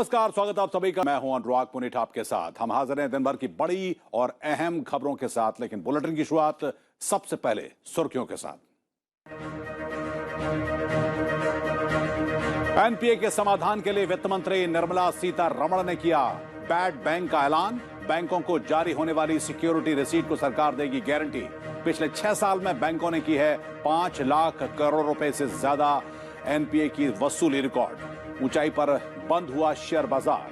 नमस्कार, स्वागत आप सभी का। मैं हूं अनुराग पुनीत आपके साथ। हम हाजिर हैं दिन भर की बड़ी और अहम खबरों के साथ, लेकिन बुलेटिन की शुरुआत सबसे पहले सुर्खियों के साथ। एनपीए के समाधान के लिए वित्त मंत्री निर्मला सीतारमण ने किया बैड बैंक का ऐलान। बैंकों को जारी होने वाली सिक्योरिटी रिसीट को सरकार देगी गारंटी। पिछले 6 साल में बैंकों ने की है 5 लाख करोड़ रुपए से ज्यादा एनपीए की वसूली रिकॉर्ड। ऊंचाई पर बंद हुआ शेयर बाजार।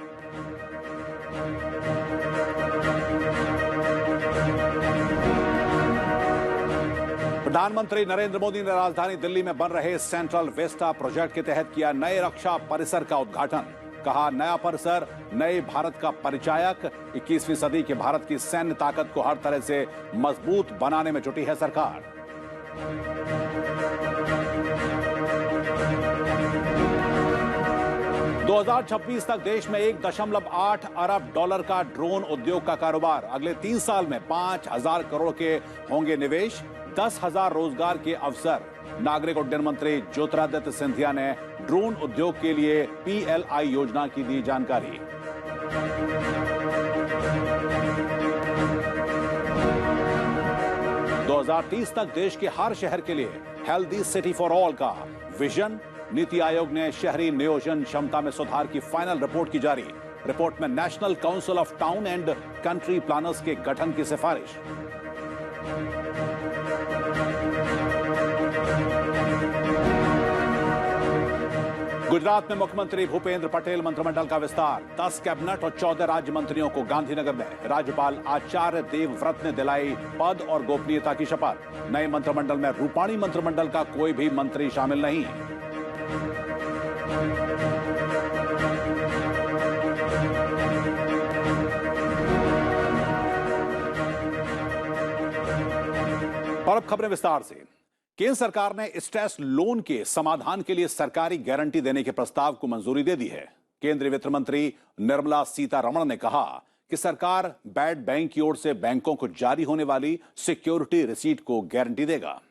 प्रधानमंत्री नरेंद्र मोदी ने राजधानी दिल्ली में बन रहे सेंट्रल वेस्टा प्रोजेक्ट के तहत किया नए रक्षा परिसर का उद्घाटन। कहा, नया परिसर नए भारत का परिचायक। 21वीं सदी के भारत की सैन्य ताकत को हर तरह से मजबूत बनाने में जुटी है सरकार। दो 2026 तक देश में 1.8 अरब डॉलर का ड्रोन उद्योग का कारोबार। अगले 3 साल में 5,000 करोड़ के होंगे निवेश, 10,000 रोजगार के अवसर। नागरिक उड्डयन मंत्री ज्योतिरादित्य सिंधिया ने ड्रोन उद्योग के लिए पीएलआई योजना की दी जानकारी। दो 2030 तक देश के हर शहर के लिए हेल्दी सिटी फॉर ऑल का विजन। नीति आयोग ने शहरी नियोजन क्षमता में सुधार की फाइनल रिपोर्ट की जारी। रिपोर्ट में national council of town and country planners के गठन की सिफारिश। गुजरात में मुख्यमंत्री भूपेंद्र पटेल मंत्रिमंडल का विस्तार। 10 कैबिनेट और 14 राज्य मंत्रियों को गांधीनगर में राज्यपाल आचार्य देवव्रत ने दिलाई पद और गोपनीयता की शपथ। नए मंत्रिमंडल में रूपाणी मंत्रिमंडल का कोई भी मंत्री शामिल नहीं। और अब खबरें विस्तार से। केंद्र सरकार ने स्ट्रेस लोन के समाधान के लिए सरकारी गारंटी देने के प्रस्ताव को मंजूरी दे दी है। केंद्रीय वित्त मंत्री निर्मला सीतारमण ने कहा कि सरकार बैड बैंक की ओर से बैंकों को जारी होने वाली सिक्योरिटी रिसीट को गारंटी देगा।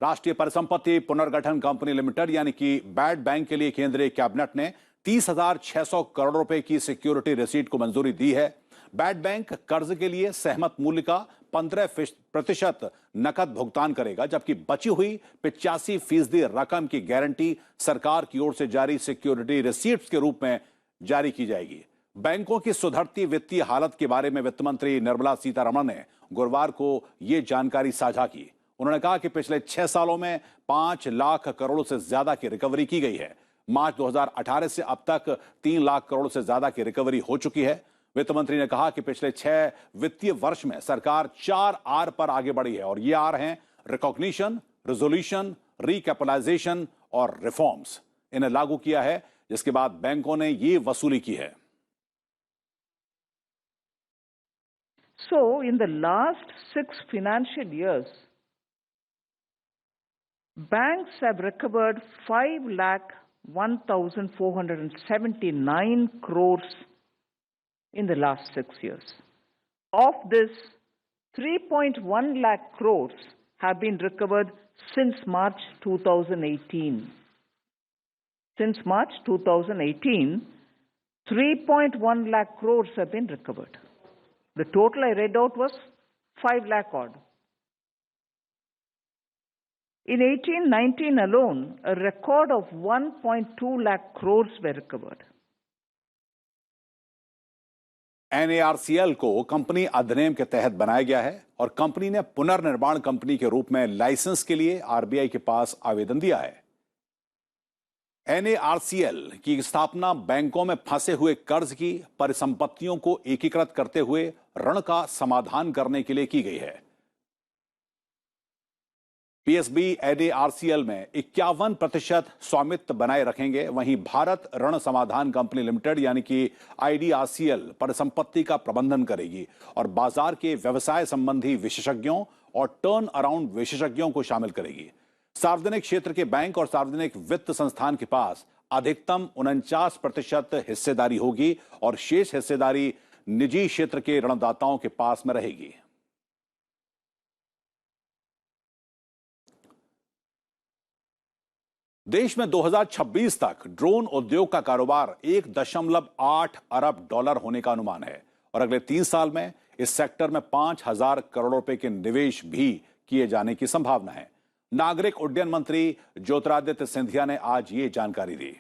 राष्ट्रीय परिसंपत्ति पुनर्गठन कंपनी लिमिटेड यानी कि बैड बैंक के लिए केंद्रीय कैबिनेट ने 30,600 करोड़ रुपए की सिक्योरिटी रिसीट को मंजूरी दी है। बैड बैंक कर्ज के लिए सहमत मूल्य का 15% नकद भुगतान करेगा, जबकि बची हुई 85% रकम की गारंटी सरकार की ओर से जारी सिक्योरिटी रिसीट्स के रूप में जारी की जाएगी। बैंकों की सुधरती वित्तीय हालत के बारे में वित्त मंत्री निर्मला सीतारमण ने गुरुवार को यह जानकारी साझा की। उन्होंने कहा कि पिछले 6 सालों में 5 लाख करोड़ से ज्यादा की रिकवरी की गई है। मार्च 2018 से अब तक 3 लाख करोड़ से ज्यादा की रिकवरी हो चुकी है। वित्त मंत्री ने कहा कि पिछले 6 वित्तीय वर्ष में सरकार 4 आर पर आगे बढ़ी है, और ये आर हैं रिकॉग्निशन, रिजोल्यूशन, रिकैपिटलाइजेशन और रिफॉर्म्स। इन्हें लागू किया है, जिसके बाद बैंकों ने ये वसूली की है। So, in the last 6 financial years, banks have recovered 5,01,479 crores in the last 6 years. Of this, 3.1 lakh crores have been recovered since March 2018. Since March 2018, 3.1 lakh crores have been recovered. The total I read out was 5 lakh odd. In 18-19 alone, a record of 1.2 lakh crores were recovered. NARCL को company अधिनियम के तहत बनाया गया है और company ने पुनर्निर्माण कंपनी के रूप में लाइसेंस के लिए आरबीआई के पास आवेदन दिया है। एनएआरसीएल की स्थापना बैंकों में फंसे हुए कर्ज की परिसंपत्तियों को एकीकृत करते हुए ऋण का समाधान करने के लिए की गई है। पीएसबी एनएआरसीएल में 51% स्वामित्व बनाए रखेंगे। वहीं भारत ऋण समाधान कंपनी लिमिटेड यानी कि आईडीआरसीएल परिसंपत्ति का प्रबंधन करेगी और बाजार के व्यवसाय संबंधी विशेषज्ञों और टर्न अराउंड विशेषज्ञों को शामिल करेगी। सार्वजनिक क्षेत्र के बैंक और सार्वजनिक वित्त संस्थान के पास अधिकतम 49% हिस्सेदारी होगी और शेष हिस्सेदारी निजी क्षेत्र के ऋणदाताओं के पास में रहेगी। देश में 2026 तक ड्रोन उद्योग का कारोबार 1.8 अरब डॉलर होने का अनुमान है और अगले 3 साल में इस सेक्टर में 5,000 करोड़ रुपए के निवेश भी किए जाने की संभावना है। नागरिक उड्डयन मंत्री ज्योतिरादित्य सिंधिया ने आज ये जानकारी दी।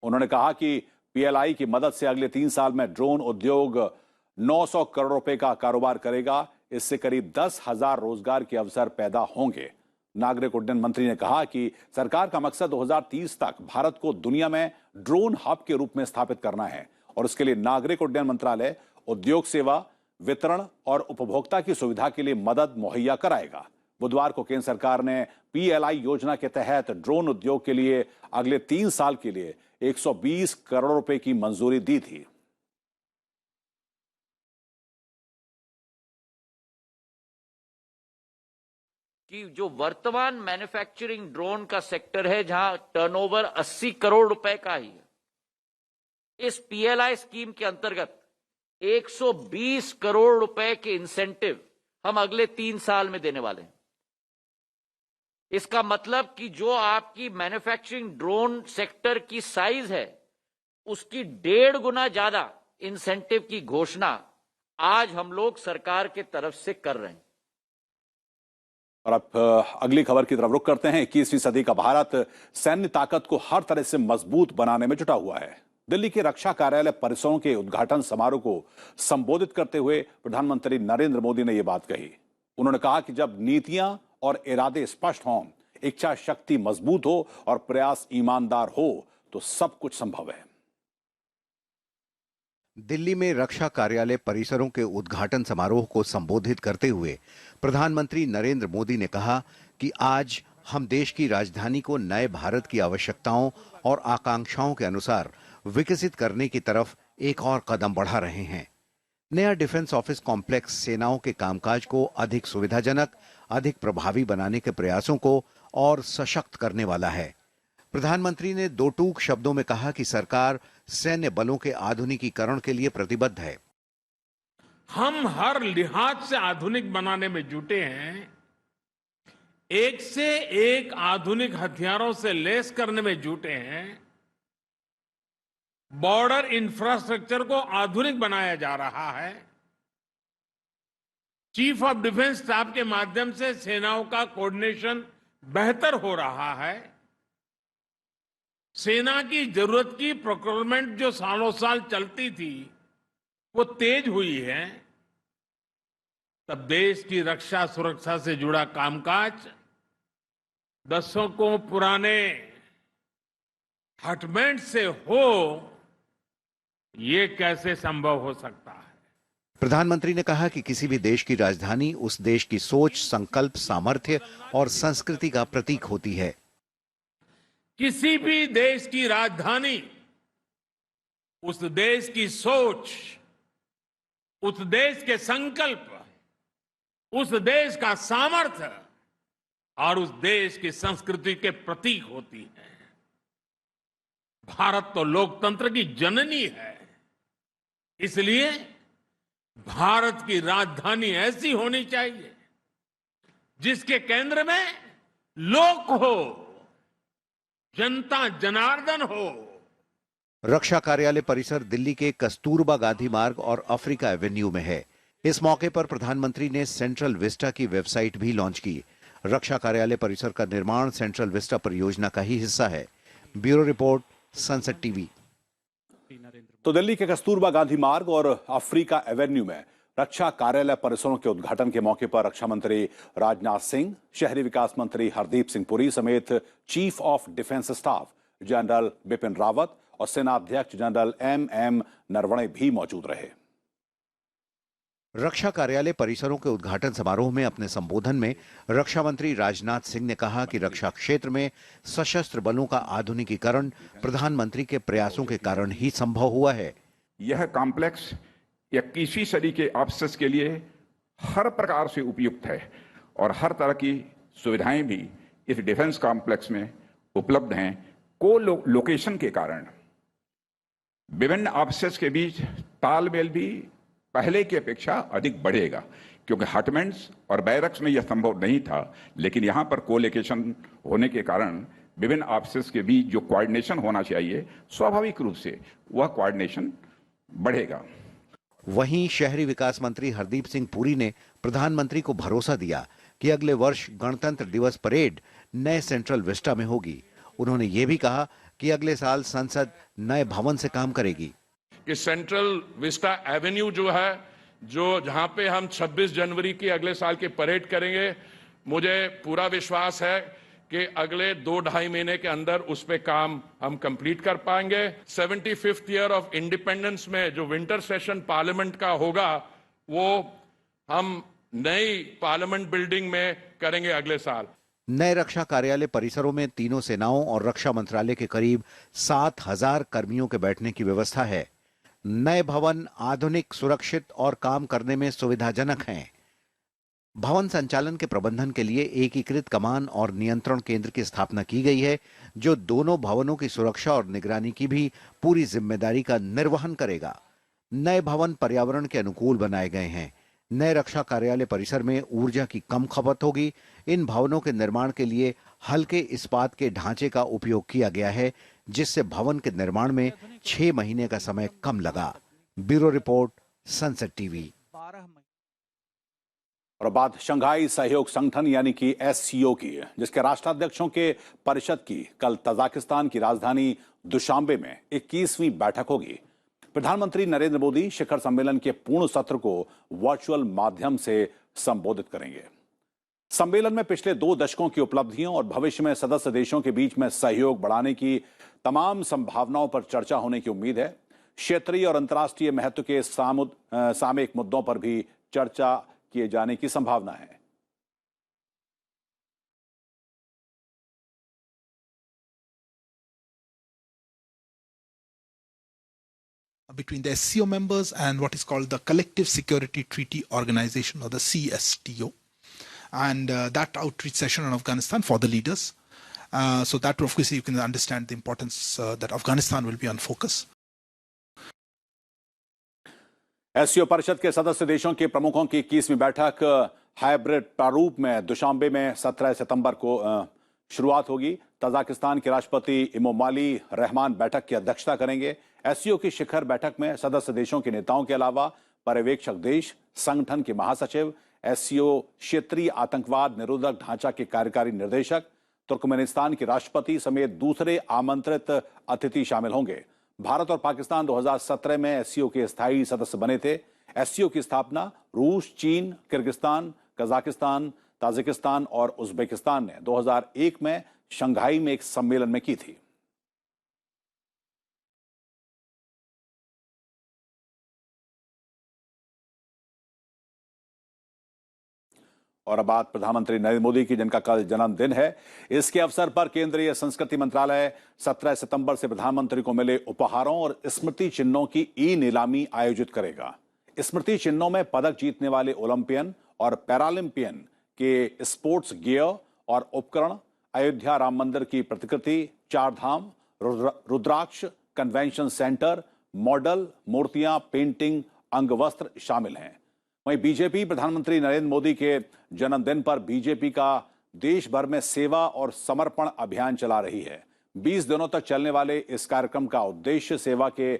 उन्होंने कहा कि पीएलआई की मदद से अगले 3 साल में ड्रोन उद्योग 900 करोड़ रुपए का कारोबार करेगा। इससे करीब 10,000 रोजगार के अवसर पैदा होंगे। नागरिक उड्डयन मंत्री ने कहा कि सरकार का मकसद 2030 तक भारत को दुनिया में ड्रोन हब के रूप में स्थापित करना है और इसके लिए नागरिक उड्डयन मंत्रालय उद्योग सेवा, वितरण और उपभोक्ता की सुविधा के लिए मदद मुहैया कराएगा। बुधवार को केंद्र सरकार ने पीएलआई योजना के तहत ड्रोन उद्योग के लिए अगले 3 साल के लिए 120 करोड़ रुपए की मंजूरी दी थी। कि जो वर्तमान मैन्युफैक्चरिंग ड्रोन का सेक्टर है, जहां टर्नओवर 80 करोड़ रुपए का ही है, इस पीएलआई स्कीम के अंतर्गत 120 करोड़ रुपए के इंसेंटिव हम अगले 3 साल में देने वाले हैं। इसका मतलब कि जो आपकी मैन्युफैक्चरिंग ड्रोन सेक्टर की साइज है, उसकी 1.5 गुना ज्यादा इंसेंटिव की घोषणा आज हम लोग सरकार के तरफ से कर रहे हैं। और अब अगली खबर की तरफ रुख करते हैं। 21वीं सदी का भारत सैन्य ताकत को हर तरह से मजबूत बनाने में जुटा हुआ है। दिल्ली के रक्षा कार्यालय परिसरों के उद्घाटन समारोह को संबोधित करते हुए प्रधानमंत्री नरेंद्र मोदी ने यह बात कही। उन्होंने कहा कि जब नीतियां और इरादे स्पष्ट हों, इच्छा शक्ति मजबूत हो और प्रयास ईमानदार हो तो सब कुछ संभव है। दिल्ली में रक्षा कार्यालय परिसरों के उद्घाटन समारोह को संबोधित करते हुए प्रधानमंत्री नरेंद्र मोदी ने कहा कि आज हम देश की राजधानी को नए भारत की आवश्यकताओं और आकांक्षाओं के अनुसार विकसित करने की तरफ एक और कदम बढ़ा रहे हैं। नया डिफेंस ऑफिस कॉम्प्लेक्स सेनाओं के कामकाज को अधिक सुविधाजनक, अधिक प्रभावी बनाने के प्रयासों को और सशक्त करने वाला है। प्रधानमंत्री ने 2 टूक शब्दों में कहा कि सरकार सैन्य बलों के आधुनिकीकरण के लिए प्रतिबद्ध है। हम हर लिहाज से आधुनिक बनाने में जुटे हैं। एक से एक आधुनिक हथियारों से लैस करने में जुटे हैं। बॉर्डर इंफ्रास्ट्रक्चर को आधुनिक बनाया जा रहा है। चीफ ऑफ डिफेंस स्टाफ के माध्यम से सेनाओं का कोऑर्डिनेशन बेहतर हो रहा है। सेना की जरूरत की प्रोक्योरमेंट जो सालों साल चलती थी, वो तेज हुई है। तब देश की रक्षा सुरक्षा से जुड़ा कामकाज दशकों पुराने हटबैंड से हो, ये कैसे संभव हो सकता है? प्रधानमंत्री ने कहा कि किसी भी देश की राजधानी उस देश की सोच, संकल्प, सामर्थ्य और संस्कृति का प्रतीक होती है। किसी भी देश की राजधानी उस देश की सोच, उस देश के संकल्प, उस देश का सामर्थ्य और उस देश की संस्कृति के प्रतीक होती है। भारत तो लोकतंत्र की जननी है। इसलिए भारत की राजधानी ऐसी होनी चाहिए जिसके केंद्र में लोक हो, जनता जनार्दन हो। रक्षा कार्यालय परिसर दिल्ली के कस्तूरबा गांधी मार्ग और अफ्रीका एवेन्यू में है। इस मौके पर प्रधानमंत्री ने सेंट्रल विस्टा की वेबसाइट भी लॉन्च की। रक्षा कार्यालय परिसर का निर्माण सेंट्रल विस्टा परियोजना का ही हिस्सा है। Bureau report, sunset TV. तो दिल्ली के कस्तूरबा गांधी मार्ग और अफ्रीका एवेन्यू में रक्षा कार्यालय परिसरों के उद्घाटन के मौके पर रक्षा मंत्री राजनाथ सिंह, शहरी विकास मंत्री हरदीप सिंह पुरी समेत chief of defence staff general Bipin Rawat और सेना अध्यक्ष जनरल एम नरवणे भी मौजूद रहे। रक्षा कार्यालय परिसरों के उद्घाटन समारोह में अपने संबोधन में रक्षा मंत्री राजनाथ सिंह ने कहा कि रक्षा क्षेत्र में सशस्त्र बलों का आधुनिकीकरण प्रधानमंत्री के प्रयासों के कारण ही संभव हुआ है। यह कॉम्प्लेक्स 21वीं सदी के ऑफिसर्स के लिए हर प्रकार से उपयुक्त है और हर तरह की सुविधाएं भी इस डिफेंस कॉम्प्लेक्स में उपलब्ध हैं। लोकेशन के कारण विभिन्न ऑफिसर्स के बीच तालमेल भी पहले की अपेक्षा अधिक बढ़ेगा। क्योंकि हार्टमैन्स और बैरक्स में यह संभव नहीं था, लेकिन यहां पर कोलोकेशन होने के कारण विभिन्न ऑफिस के बीच जो कोऑर्डिनेशन होना चाहिए, स्वाभाविक रूप से वह कोऑर्डिनेशन बढ़ेगा। वहीं शहरी विकास मंत्री हरदीप सिंह पुरी ने प्रधानमंत्री को भरोसा दिया कि अगले वर्ष गणतंत्र दिवस परेड नए सेंट्रल विस्टा में होगी। उन्होंने ये भी कहा कि अगले साल संसद नए भवन से काम करेगी। कि सेंट्रल विस्टा एवेन्यू जो है, जो जहां पे हम 26 जनवरी की अगले साल की परेड करेंगे, मुझे पूरा विश्वास है कि अगले 2-2.5 महीने के अंदर उस पे काम हम कंप्लीट कर पाएंगे। 75th ईयर ऑफ इंडिपेंडेंस में जो विंटर सेशन पार्लियामेंट का होगा, वो हम नई पार्लियामेंट बिल्डिंग में करेंगे अगले साल। नए रक्षा कार्यालय परिसरों में तीनों सेनाओं और रक्षा मंत्रालय के करीब 7,000 कर्मियों के बैठने की व्यवस्था है। नए भवन आधुनिक, सुरक्षित और काम करने में सुविधाजनक हैं। भवन संचालन के प्रबंधन के लिए एकीकृत कमान और नियंत्रण केंद्र की स्थापना की गई है, जो दोनों भवनों की सुरक्षा और निगरानी की भी पूरी जिम्मेदारी का निर्वहन करेगा। नए भवन पर्यावरण के अनुकूल बनाए गए हैं। नए रक्षा कार्यालय परिसर में ऊर्जा की कम खपत होगी। इन भवनों के निर्माण के लिए हल्के इस्पात के ढांचे का उपयोग किया गया है, जिससे भवन के निर्माण में 6 महीने का समय कम लगा। Bureau report, sunset TV. और बात शंघाई सहयोग संगठन यानी कि एससीओ की, जिसके राष्ट्राध्यक्षों के परिषद की कल तजाकिस्तान की राजधानी दुशांबे में 21वीं बैठक होगी। प्रधानमंत्री नरेंद्र मोदी शिखर सम्मेलन के पूर्ण सत्र को वर्चुअल माध्यम से संबोधित करेंगे। सम्मेलन में पिछले 2 दशकों की उपलब्धियों और भविष्य में सदस्य देशों के बीच में सहयोग बढ़ाने की तमाम संभावनाओं पर चर्चा होने की उम्मीद है। क्षेत्रीय और अंतर्राष्ट्रीय महत्व के सामयिक मुद्दों पर भी चर्चा किए जाने की संभावना है। Between the SCO members and what is called the Collective Security Treaty Organization, or the CSTO, and that outreach session on Afghanistan for the leaders. So that obviously you can understand the importance that Afghanistan will be on focus. SCO परिषद के सदस्य देशों के प्रमुखों की 21वीं बैठक hybrid प्रारूप में दुशांबे में 17 सितंबर को शुरुआत होगी। तजाकिस्तान के राष्ट्रपति इमोमाली रहमान बैठक की अध्यक्षता करेंगे। एससीओ की शिखर बैठक में सदस्य देशों के नेताओं के अलावा पर्यवेक्षक देश, संगठन के महासचिव, एससीओ क्षेत्रीय आतंकवाद निरोधक ढांचा के कार्यकारी निर्देशक, तुर्कमेनिस्तान के राष्ट्रपति समेत दूसरे आमंत्रित अतिथि शामिल होंगे। भारत और पाकिस्तान 2017 में एससीओ के स्थायी सदस्य बने थे। एससीओ की स्थापना रूस, चीन, किर्गिस्तान, कजाकिस्तान, ताजिकिस्तान और उज्बेकिस्तान ने 2001 में शंघाई में एक सम्मेलन में की थी। और अब बात प्रधानमंत्री नरेंद्र मोदी की, जिनका कल जन्मदिन है। इसके अवसर पर केंद्रीय संस्कृति मंत्रालय 17 सितंबर से प्रधानमंत्री को मिले उपहारों और स्मृति चिन्हों की नीलामी आयोजित करेगा। स्मृति चिन्हों में पदक जीतने वाले ओलंपियन और पैरालंपियन के स्पोर्ट्स गियर और उपकरण, अयोध्या राम मंदिर की प्रतिकृति, 4 धाम, रुद्राक्ष, कन्वेंशन सेंटर, मॉडल, मूर्तियां, पेंटिंग, अंगवस्त्र शामिल हैं। वहीं बीजेपी प्रधानमंत्री नरेंद्र मोदी के जन्मदिन पर बीजेपी का देश भर में सेवा और समर्पण अभियान चला रही है। 20 दिनों तक चलने वाले इस कार्यक्रम का उद्देश्य सेवा के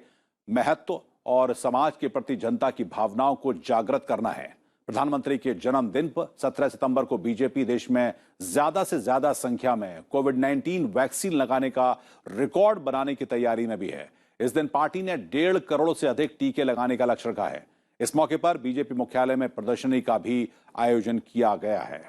महत्व और समाज के प्रति जनता की भावनाओं को जागृत करना है। प्रधानमंत्री के जन्मदिन पर 17 सितंबर को बीजेपी देश में ज्यादा से ज्यादा संख्या में कोविड-19 वैक्सीन लगाने का रिकॉर्ड बनाने की तैयारी में भी है। इस दिन पार्टी ने 1.5 करोड़ से अधिक टीके लगाने का लक्ष्य रखा है। इस मौके पर बीजेपी मुख्यालय में प्रदर्शनी का भी आयोजन किया गया है।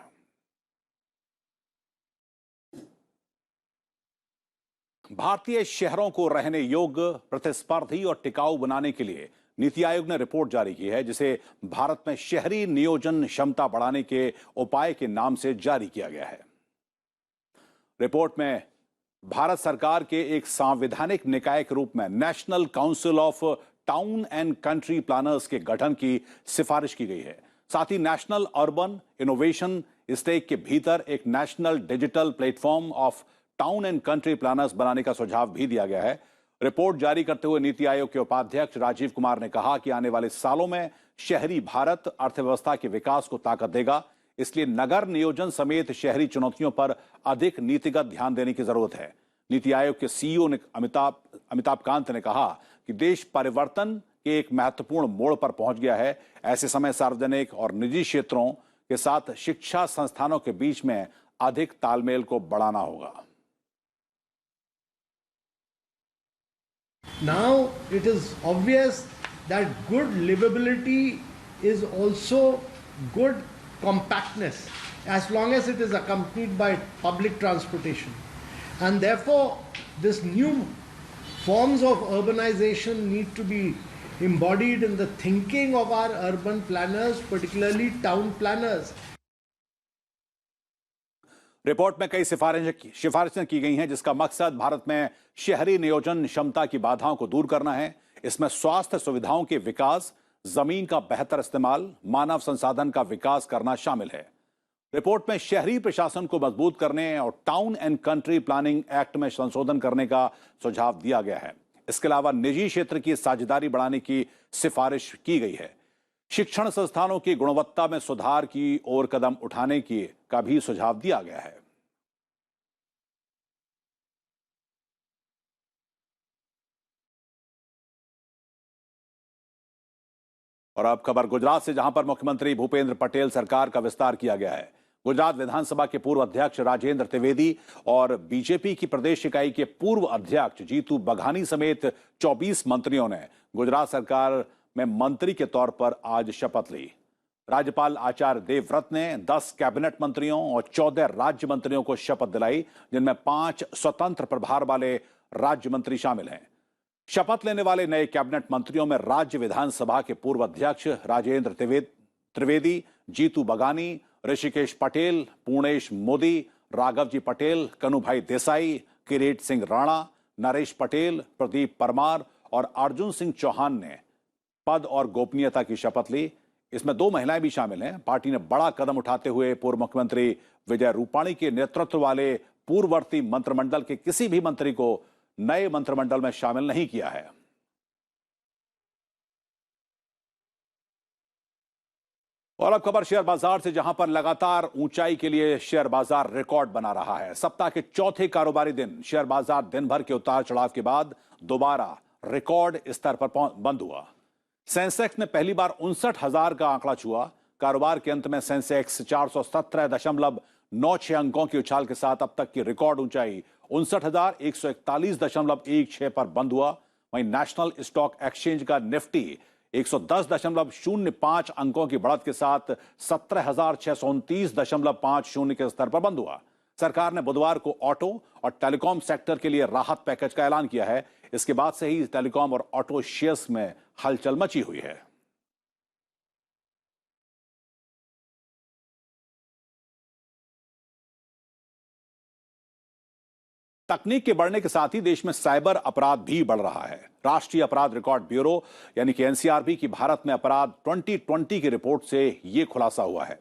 भारतीय शहरों को रहने योग्य, प्रतिस्पर्धी और टिकाऊ बनाने के लिए नीति आयोग ने रिपोर्ट जारी की है, जिसे भारत में शहरी नियोजन क्षमता बढ़ाने के उपाय के नाम से जारी किया गया है। रिपोर्ट में भारत सरकार के एक सांवैधानिक निकाय के रूप में national council of town and country planners के गठन की सिफारिश की गई है। साथ ही नेशनल अर्बन इनोवेशन स्टेक के भीतर एक national digital platform of town and country planners बनाने का सुझाव भी दिया गया है। रिपोर्ट जारी करते हुए नीति आयोग के उपाध्यक्ष राजीव कुमार ने कहा कि आने वाले सालों में शहरी भारत अर्थव्यवस्था के विकास को ताकत देगा, इसलिए नगर नियोजन समेत शहरी चुनौतियों पर अधिक नीतिगत ध्यान देने की जरूरत है। नीति आयोग के सीईओ ने अमिताभ कांत ने कहा कि देश परिवर्तन के एक महत्वपूर्ण मोड़ पर पहुंच गया है। ऐसे समय सार्वजनिक और निजी क्षेत्रों के साथ शिक्षा संस्थानों के बीच में अधिक तालमेल को बढ़ाना होगा। Now it is obvious that good livability is also good compactness as long as it is accompanied by public transportation. And therefore, this new forms of urbanization need to be embodied in the thinking of our urban planners, particularly town planners. Report में कई सिफारिशें की गई हैं, जिसका मकसद भारत में शहरी नियोजन क्षमता की बाधाओं को दूर करना है। इसमें स्वास्थ्य सुविधाओं के विकास, जमीन का बेहतर इस्तेमाल, मानव संसाधन का विकास करना शामिल है। रिपोर्ट में शहरी प्रशासन को मजबूत करने और town and country planning act में संशोधन करने का सुझाव दिया गया है। इसके अलावा निजी क्षेत्र की साझेदारी बढ़ाने की सिफारिश की गई है। शिक्षण संस्थानों की गुणवत्ता में सुधार की ओर कदम उठाने का भी सुझाव दिया गया है। और अब खबर गुजरात से, जहां पर मुख्यमंत्री भूपेंद्र पटेल सरकार का विस्तार किया गया है। गुजरात विधानसभा के पूर्व अध्यक्ष राजेंद्र त्रिवेदी और बीजेपी की प्रदेश इकाई के पूर्व अध्यक्ष जीतू बघानी समेत 24 मंत्रियों ने गुजरात सरकार में मंत्री के तौर पर आज शपथ ली। राज्यपाल आचार्य देवव्रत ने 10 कैबिनेट मंत्रियों और 14 राज्य मंत्रियों को शपथ दिलाई, जिनमें 5 स्वतंत्र प्रभार वाले राज्य मंत्री शामिल हैं। शपथ लेने वाले नए कैबिनेट मंत्रियों में राज्य विधानसभा के पूर्व अध्यक्ष राजेंद्र त्रिवेदी, जीतू बघानी, ऋषिकेश पटेल, पूर्णेश मोदी, राघवजी पटेल, कनुभाई देसाई, किरीट सिंह राणा, नरेश पटेल, प्रदीप परमार और अर्जुन सिंह चौहान ने पद और गोपनीयता की शपथ ली। इसमें 2 महिलाएं भी शामिल हैं। पार्टी ने बड़ा कदम उठाते हुए पूर्व मुख्यमंत्री विजय रूपाणी के नेतृत्व वाले पूर्ववर्ती मंत्रिमंडल के किसी भी मंत्री को नए मंत्रिमंडल में शामिल नहीं किया है। और अब खबर शेयर बाजार से, जहां पर लगातार ऊंचाई के लिए शेयर बाजार रिकॉर्ड बना रहा है। सप्ताह के चौथे कारोबारी दिन शेयर बाजार दिन भर के उतार चढ़ाव के बाद दोबारा रिकॉर्ड स्तर पर बंद हुआ। सेंसेक्स ने पहली बार 59,000 का आंकड़ा छुआ। कारोबार के अंत में सेंसेक्स 417.96 अंकों की उछाल के साथ अब तक की रिकॉर्ड ऊंचाई 59,141.16 पर बंद हुआ। वहीं नेशनल स्टॉक एक्सचेंज का निफ्टी 110.05 अंकों की बढ़त के साथ 17,629.50 के स्तर पर बंद हुआ। सरकार ने बुधवार को ऑटो और टेलीकॉम सेक्टर के लिए राहत पैकेज का ऐलान किया है। इसके बाद से ही टेलीकॉम और ऑटो शेयर्स में हलचल मची हुई है। तकनीक के बढ़ने के साथ ही देश में साइबर अपराध भी बढ़ रहा है। राष्ट्रीय अपराध रिकॉर्ड ब्यूरो यानी कि एनसीआरबी की भारत में अपराध 2020 की रिपोर्ट से यह खुलासा हुआ है।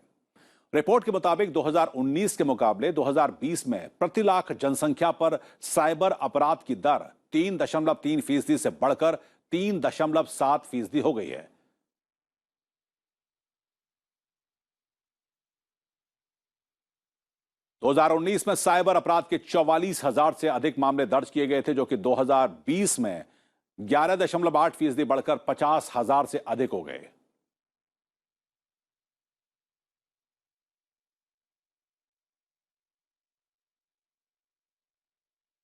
रिपोर्ट के मुताबिक 2019 के मुकाबले 2020 में प्रति लाख जनसंख्या पर साइबर अपराध की दर 3.3% से बढ़कर 3.7% हो गई है। दो 2019 में साइबर अपराध के 44,000 से अधिक मामले दर्ज किए गए थे, जो कि 2020 में 11.8% बढ़कर 50,000 से अधिक हो गए।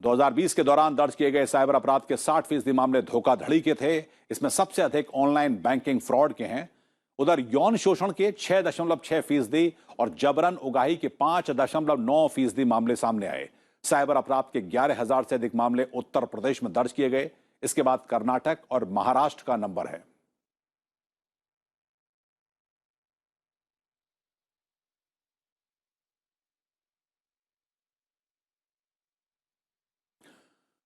दो 2020 के दौरान दर्ज किए गए साइबर अपराध के 60% मामले धोखाधड़ी के थे। इसमें सबसे अधिक ऑनलाइन बैंकिंग फ्रॉड के हैं। उधर यौन शोषण के 6.6% और जबरन उगाही के 5.9% मामले सामने आए। साइबर अपराध के 11,000 से अधिक मामले उत्तर प्रदेश में दर्ज किए गए। इसके बाद कर्नाटक और महाराष्ट्र का नंबर है।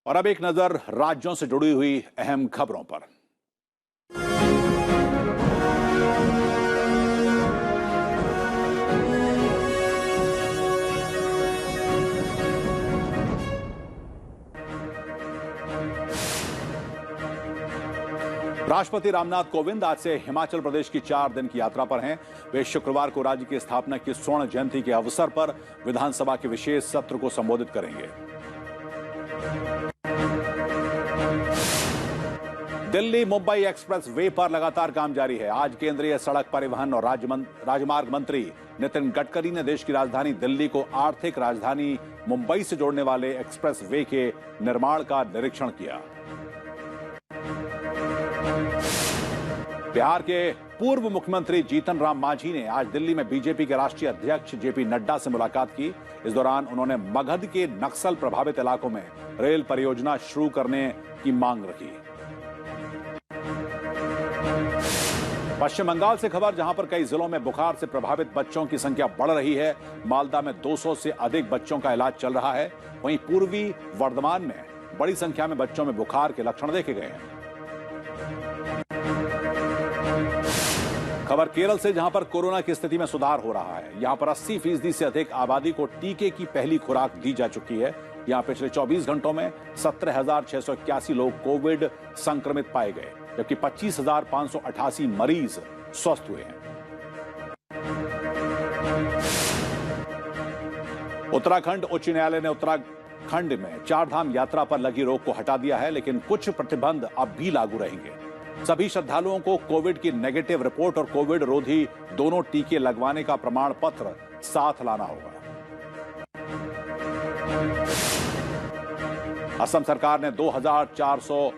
और अब एक नजर राज्यों से जुड़ी हुई अहम खबरों पर। राष्ट्रपति रामनाथ कोविंद आज से हिमाचल प्रदेश की 4 दिन की यात्रा पर हैं। वे शुक्रवार को राज्य की स्थापना की स्वर्ण जयंती के अवसर पर विधानसभा के विशेष सत्र को संबोधित करेंगे। दिल्ली मुंबई एक्सप्रेस वे पर लगातार काम जारी है। आज केंद्रीय सड़क परिवहन और राजमार्ग मंत्री नितिन गडकरी ने देश की राजधानी दिल्ली को आर्थिक राजधानी मुंबई से जोड़ने वाले एक्सप्रेस वे के निर्माण का निरीक्षण किया। बिहार के पूर्व मुख्यमंत्री जीतन राम मांझी ने आज दिल्ली में बीजेपी के राष्ट्रीय अध्यक्ष जेपी नड्डा से मुलाकात की। इस दौरान उन्होंने मगध के नक्सल प्रभावित इलाकों में रेल परियोजना शुरू करने की मांग रखी। पश्चिम बंगाल से खबर, जहां पर कई जिलों में बुखार से प्रभावित बच्चों की संख्या बढ़ रही है। मालदा में 200 से अधिक बच्चों का इलाज चल रहा है। वहीं पूर्वी वर्धमान में बड़ी संख्या में बच्चों में बुखार के लक्षण देखे गए हैं। खबर केरल से, जहां पर कोरोना की स्थिति में सुधार हो रहा है। यहां पर 80% से अधिक आबादी को टीके की पहली खुराक दी जा चुकी है। यहां पिछले 24 घंटों में 17,681 लोग कोविड संक्रमित पाए गए, जबकि 25,588 मरीज स्वस्थ हुए हैं। उत्तराखंड उच्च न्यायालय ने उत्तराखंड में चारधाम यात्रा पर लगी रोक को हटा दिया है, लेकिन कुछ प्रतिबंध अब भी लागू रहेंगे। सभी श्रद्धालुओं को कोविड की नेगेटिव रिपोर्ट और कोविड रोधी दोनों टीके लगवाने का प्रमाण पत्र साथ लाना होगा। असम सरकार ने 2,400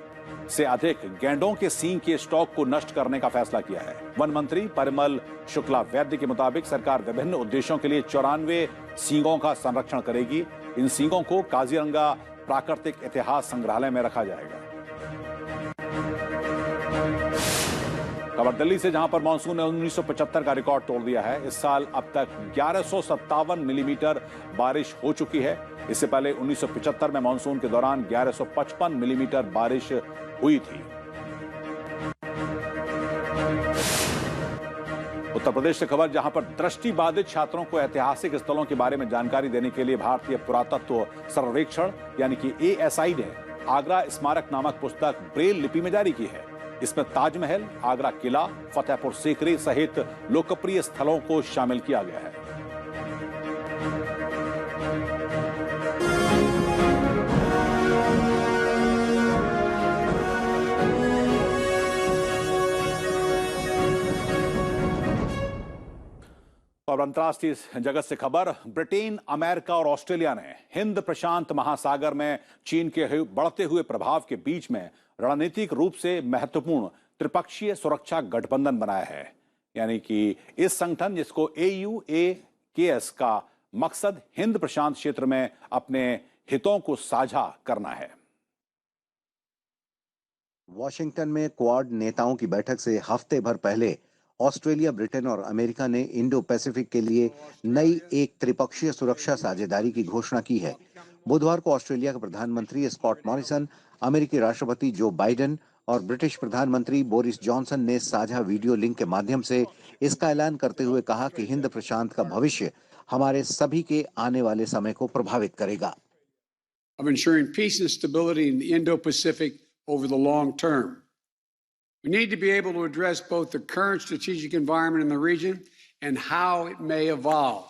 से अधिक गैंडों के सींग के स्टॉक को नष्ट करने का फैसला किया है। वन मंत्री परिमल शुक्ला वैद्य के मुताबिक सरकार विभिन्न उद्देश्यों के लिए 94 सींगों का संरक्षण करेगी। इन सींगों को काजीरंगा प्राकृतिक इतिहास संग्रहालय में रखा जाएगा। खबर दिल्ली से, जहां पर मानसून ने 1975 का रिकॉर्ड तोड़ दिया है। इस साल अब तक 1157 मिलीमीटर बारिश हो चुकी है। इससे पहले 1975 में मानसून के दौरान 1155 मिलीमीटर बारिश हुई थी। उत्तर प्रदेश से खबर, जहां पर दृष्टिबाधित छात्रों को ऐतिहासिक स्थलों के बारे में जानकारी देने के लिए भारतीय पुरातत्व सर्वेक्षण यानी कि ASI ने आगरा स्मारक नामक पुस्तक ब्रेल लिपि में जारी की है। इसमें ताजमहल, आगरा किला, फतेहपुर सीकरी सहित लोकप्रिय स्थलों को शामिल किया गया है। और अंतर्राष्ट्रीय जगत से खबर, ब्रिटेन, अमेरिका और ऑस्ट्रेलिया ने हिंद प्रशांत महासागर में चीन के बढ़ते हुए प्रभाव के बीच में रणनीतिक रूप से महत्वपूर्ण त्रिपक्षीय सुरक्षा गठबंधन बनाया है। यानी कि इस संगठन, जिसको AUAKS का मकसद हिंद प्रशांत क्षेत्र में अपने हितों को साझा करना है। वॉशिंगटन में क्वाड नेताओं की बैठक से हफ्ते भर पहले ऑस्ट्रेलिया, ब्रिटेन और अमेरिका ने इंडो पैसिफिक के लिए नई एक त्रिपक्षीय सुरक्षा साझेदारी की घोषणा की है। बुधवार को ऑस्ट्रेलिया के प्रधानमंत्री स्कॉट मॉरिसन, अमेरिकी राष्ट्रपति जो बाइडेन और ब्रिटिश प्रधानमंत्री बोरिस जॉनसन ने साझा वीडियो लिंक के माध्यम से इसका ऐलान करते हुए कहा कि हिंद प्रशांत का भविष्य हमारे सभी के आने वाले समय को प्रभावित करेगा। Of ensuring peace and stability in the Indo-Pacific over the long term. We need to be able to address both the current strategic environment in the region and how it may evolve.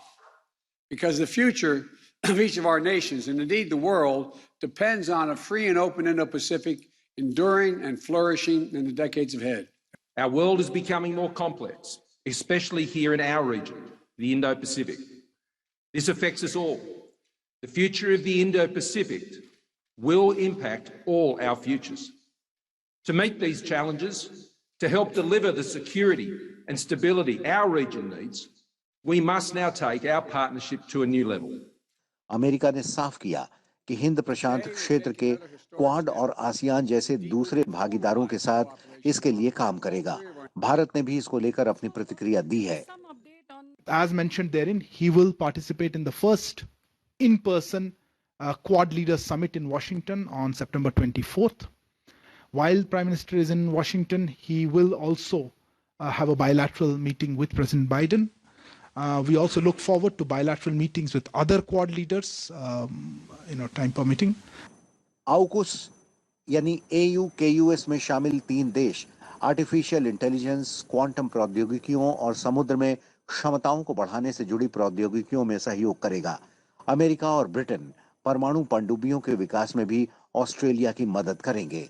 Because the future of each of our nations, and indeed the world, depends on a free and open Indo-Pacific enduring and flourishing in the decades ahead. Our world is becoming more complex, especially here in our region, the Indo-Pacific. This affects us all. The future of the Indo-Pacific will impact all our futures. To meet these challenges, to help deliver the security and stability our region needs, we must now take our partnership to a new level. America ने साफ किया कि हिंद प्रशांत क्षेत्र के quad और ASEAN जैसे दूसरे भागीदारों के साथ इसके लिए काम करेगा। भारत ने भी इसको लेकर अपनी प्रतिक्रिया दी है। As mentioned therein, he will participate in the first in-person Quad Leaders Summit in Washington on September 24th. While Prime Minister is in Washington, he will also have a bilateral meeting with President Biden. We also look forward to bilateral meetings with other Quad leaders, time permitting. AUKUS यानी AUKUS में शामिल 3 देश artificial intelligence, quantum प्रौद्योगिकियों और समुद्र में क्षमताओं को बढ़ाने से जुड़ी प्रौद्योगिकियों में सहयोग करेगा। अमेरिका और ब्रिटेन परमाणु पनडुब्बियों के विकास में भी ऑस्ट्रेलिया की मदद करेंगे।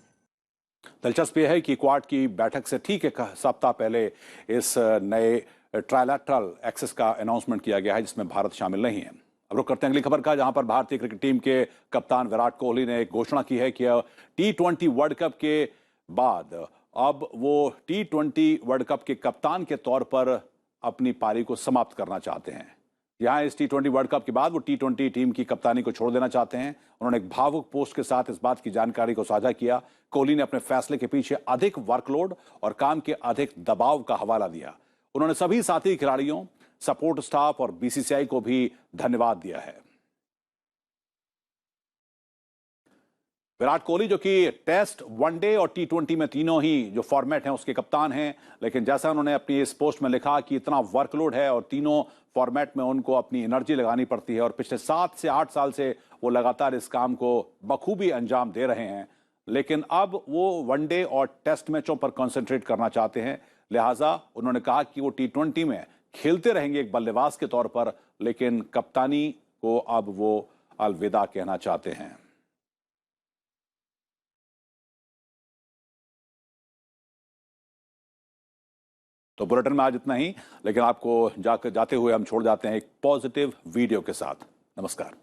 दिलचस्प यह है कि क्वाड की बैठक से ठीक एक सप्ताह पहले इस नए ट्रायलैटरल एक्सेस का अनाउंसमेंट किया गया है, जिसमें भारत शामिल नहीं है। अब रुक करते हैं अगली खबर का, जहां पर भारतीय क्रिकेट टीम के कप्तान विराट कोहली ने एक घोषणा की है कि T20 वर्ल्ड कप के बाद अब वो T20 वर्ल्ड कप के कप्तान के तौर पर अपनी पारी को समाप्त करना चाहते हैं। यहां इस T20 वर्ल्ड कप के बाद वो T20 टीम की कप्तानी को छोड़ देना चाहते हैं। उन्होंने एक भावुक पोस्ट के साथ इस बात की जानकारी को साझा किया। कोहली ने अपने फैसले के पीछे अधिक वर्कलोड और काम के अधिक दबाव का हवाला दिया। उन्होंने सभी साथी खिलाड़ियों, सपोर्ट स्टाफ और BCCI को भी धन्यवाद दिया है। विराट कोहली जो कि टेस्ट, वनडे और T20 में तीनों ही जो फॉर्मेट हैं उसके कप्तान हैं, लेकिन जैसा उन्होंने अपनी इस पोस्ट में लिखा कि इतना वर्कलोड है और तीनों फॉर्मेट में उनको अपनी एनर्जी लगानी पड़ती है और पिछले 7 से 8 साल से वो लगातार इस काम को बखूबी अंजाम दे रहे हैं, लेकिन अब वो वनडे और टेस्ट मैचों पर कंसंट्रेट करना चाहते हैं। लिहाजा उन्होंने कहा कि वो T20 में खेलते रहेंगे एक बल्लेबाज के तौर पर, लेकिन कप्तानी को अब वो अलविदा कहना चाहते हैं। तो बुलेटिन में आज इतना ही, लेकिन आपको जाते हुए हम छोड़ जाते हैं एक पॉजिटिव वीडियो के साथ। नमस्कार।